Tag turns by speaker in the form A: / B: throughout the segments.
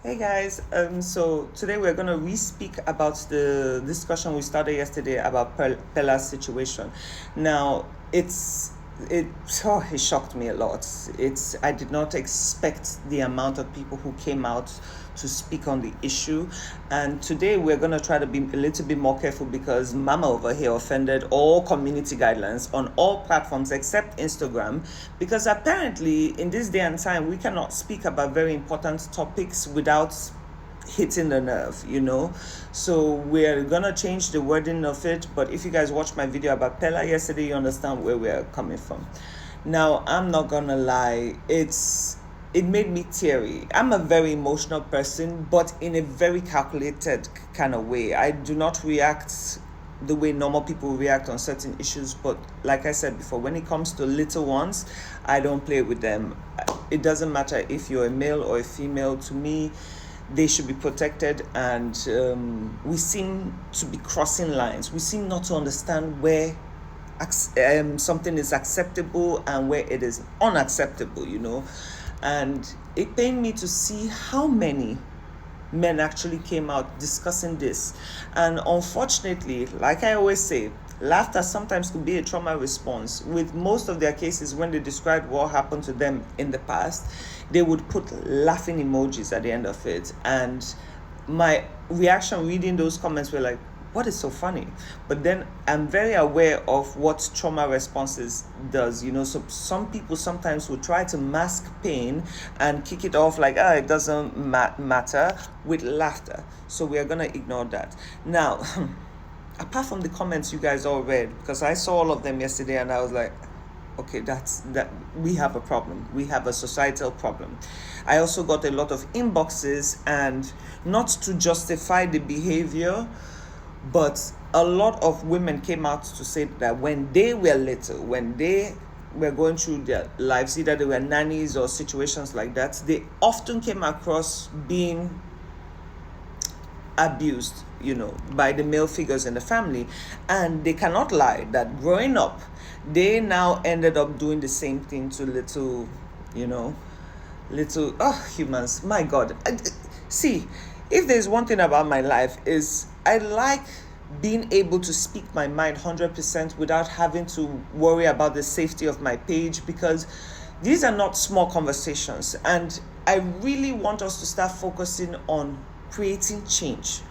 A: Hey guys, so today we're going to re-speak about the discussion we started yesterday about Pella's situation. Now, it it shocked me a lot. I did not expect the amount of people who came out to speak on the issue, and today we're going to try to be a little bit more careful because Mama over here offended all community guidelines on all platforms except Instagram, because apparently in this day and time we cannot speak about very important topics without hitting the nerve. So we're gonna change the wording of it, but if you guys watched my video about Pella yesterday, you understand where we're coming from. Now, I'm not gonna lie, it made me teary. I'm a very emotional person, but in a very calculated kind of way. I do not react the way normal people react on certain issues, but like I said before, when it comes to little ones, I don't play with them. It doesn't matter if you're a male or a female. To me, they should be protected, and we seem to be crossing lines. We seem not to understand where something is acceptable and where it is unacceptable. And it pained me to see how many men actually came out discussing this. And unfortunately, like I always say, laughter sometimes could be a trauma response. With most of their cases, when they described what happened to them in the past, they would put laughing emojis at the end of it. And my reaction reading those comments were like, what is so funny? But then I'm very aware of what trauma responses does. So some people sometimes will try to mask pain and kick it off like, it doesn't matter, with laughter. So we are going to ignore that. Now, apart from the comments you guys all read, because I saw all of them yesterday and I was like, okay, that we have a problem. We have a societal problem. I also got a lot of inboxes, and not to justify the behavior, but a lot of women came out to say that when they were little, when they were going through their lives, either they were nannies or situations like that, they often came across being abused, by the male figures in the family. And they cannot lie that growing up, they now ended up doing the same thing to little humans. My God. See, if there's one thing about my life, is I like being able to speak my mind 100% without having to worry about the safety of my page, because these are not small conversations, and I really want us to start focusing on creating change.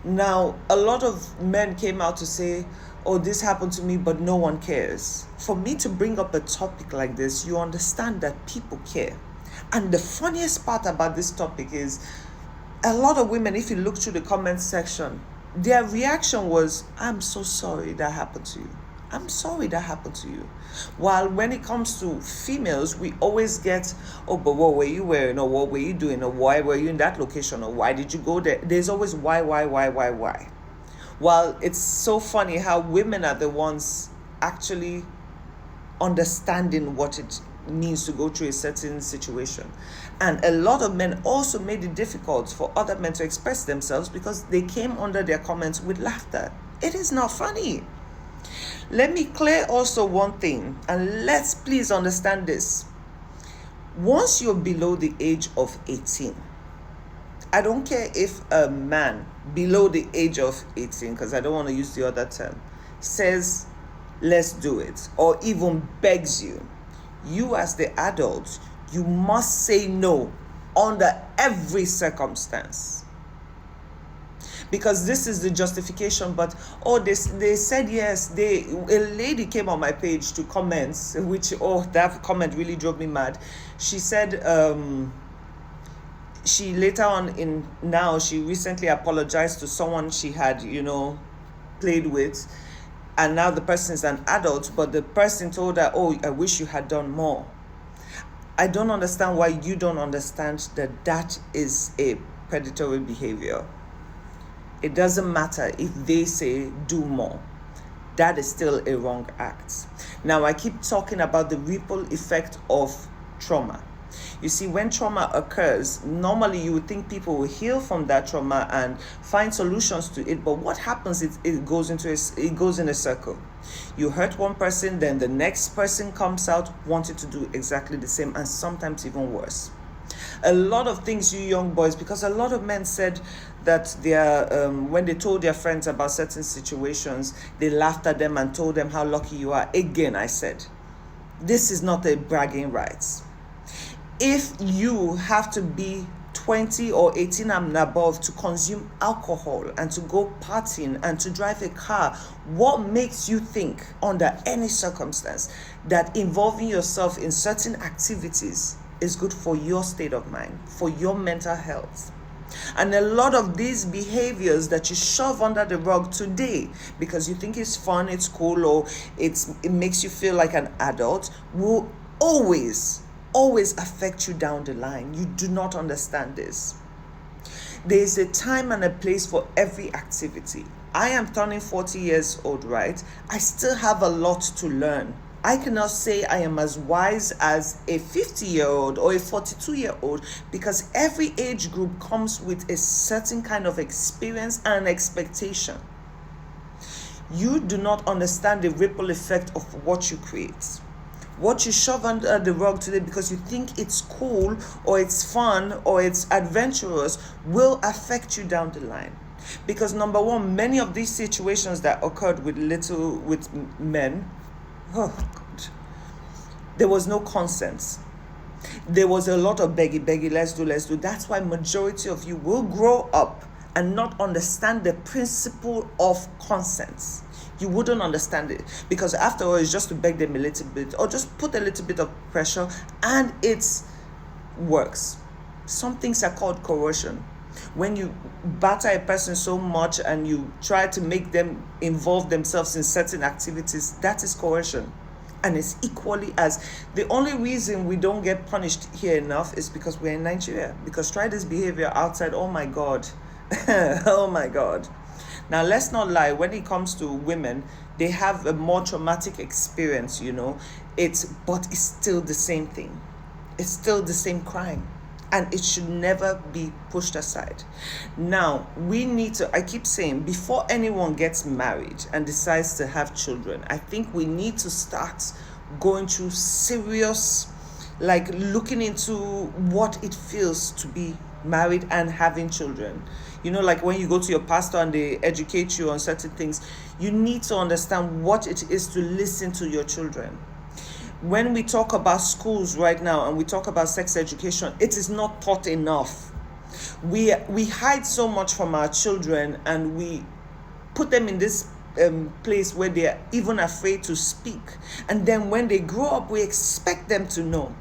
A: Now, a lot of men came out to say, oh, this happened to me, but no one cares. For me to bring up a topic like this, you understand that people care. And the funniest part about this topic is a lot of women, if you look through the comment section, their reaction was, I'm so sorry that happened to you. I'm sorry that happened to you. While when it comes to females, we always get, oh, but what were you wearing? Or what were you doing? Or why were you in that location? Or why did you go there? There's always why. While it's so funny how women are the ones actually understanding what it means to go through a certain situation. And a lot of men also made it difficult for other men to express themselves because they came under their comments with laughter. It is not funny. Let me clear also one thing, and let's please understand this. Once you're below the age of 18, I don't care if a man below the age of 18, because I don't want to use the other term, says, let's do it, or even begs you, you as the adult, you must say no under every circumstance. Because this is the justification, but they said yes. A lady came on my page to comment, which that comment really drove me mad. She said she later on she recently apologized to someone she had played with, and now the person is an adult, but the person told her, oh, I wish you had done more. I don't understand why you don't understand that is a predatory behavior. It doesn't matter if they say do more. That is still a wrong act. Now, I keep talking about the ripple effect of trauma. You see, when trauma occurs, normally you would think people will heal from that trauma and find solutions to it. But what happens is it goes in a circle. You hurt one person, then the next person comes out wanting to do exactly the same, and sometimes even worse. A lot of things, you young boys, because a lot of men said that when they told their friends about certain situations, they laughed at them and told them how lucky you are. Again, I said, this is not a bragging rights. If you have to be 20 or 18 and above to consume alcohol and to go partying and to drive a car, what makes you think under any circumstance that involving yourself in certain activities is good for your state of mind, for your mental health? And a lot of these behaviors that you shove under the rug today because you think it's fun, it's cool, or it makes you feel like an adult will always affect you down the line. You do not understand this. There is a time and a place for every activity. I am turning 40 years old, right? I still have a lot to learn. I cannot say I am as wise as a 50-year-old or a 42-year-old because every age group comes with a certain kind of experience and expectation. You do not understand the ripple effect of what you create. What you shove under the rug today because you think it's cool or it's fun or it's adventurous will affect you down the line. Because number one, many of these situations that occurred with men, oh God, there was no consent. There was a lot of beggy, let's do. That's why majority of you will grow up and not understand the principle of consent. You wouldn't understand it because after all, it's just to beg them a little bit or just put a little bit of pressure and it works. Some things are called coercion. When you batter a person so much and you try to make them involve themselves in certain activities, that is coercion. And it's equally as the only reason we don't get punished here enough is because we're in Nigeria. Because try this behavior outside, oh my God. Oh my God. Now, let's not lie, when it comes to women, they have a more traumatic experience, but it's still the same thing. It's still the same crime. And it should never be pushed aside. Now, I keep saying, before anyone gets married and decides to have children, I think we need to start going through serious, looking into what it feels to be married and having children. Like when you go to your pastor and they educate you on certain things, you need to understand what it is to listen to your children. When we talk about schools right now and we talk about sex education, it is not taught enough. We hide so much from our children and we put them in this place where they're even afraid to speak. And then when they grow up, we expect them to know.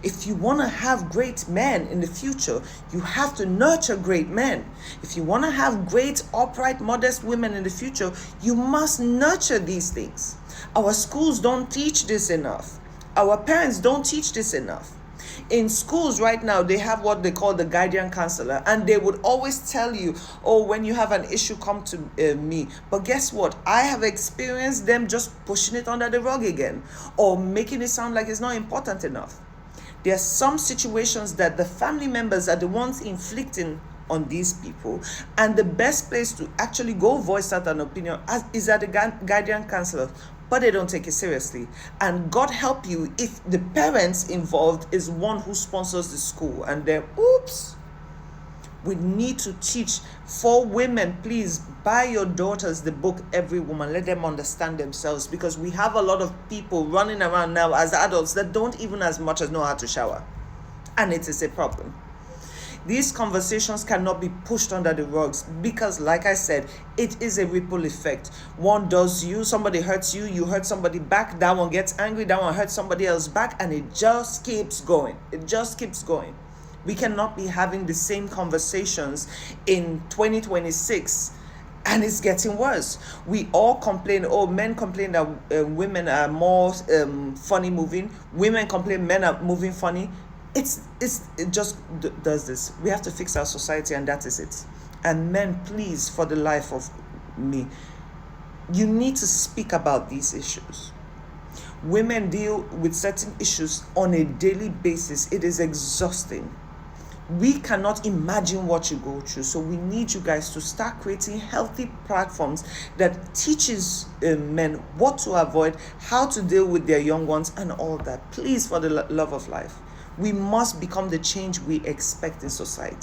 A: If you want to have great men in the future, you have to nurture great men. If you want to have great, upright, modest women in the future, you must nurture these things. Our schools don't teach this enough. Our parents don't teach this enough. In schools right now, they have what they call the guardian counselor, and they would always tell you, oh, when you have an issue, come to me. But guess what? I have experienced them just pushing it under the rug again or making it sound like it's not important enough. There are some situations that the family members are the ones inflicting on these people, and the best place to actually go voice out an opinion is at the guardian counselor, but they don't take it seriously. And God help you if the parents involved is one who sponsors the school, and then oops. We need to teach. For women, please buy your daughters the book Every Woman. Let them understand themselves, because we have a lot of people running around now as adults that don't even as much as know how to shower. And it is a problem. These conversations cannot be pushed under the rugs because, like I said, it is a ripple effect. One does you, somebody hurts you, you hurt somebody back, that one gets angry, that one hurts somebody else back, and it just keeps going. It just keeps going. We cannot be having the same conversations in 2026 and it's getting worse. We all complain, men complain that women are more funny moving. Women complain men are moving funny. It just does this. We have to fix our society, and that is it. And men, please, for the life of me, you need to speak about these issues. Women deal with certain issues on a daily basis. It is exhausting. We cannot imagine what you go through. So we need you guys to start creating healthy platforms that teaches men what to avoid, how to deal with their young ones, and all that. Please, for the love of life, We must become the change we expect in society.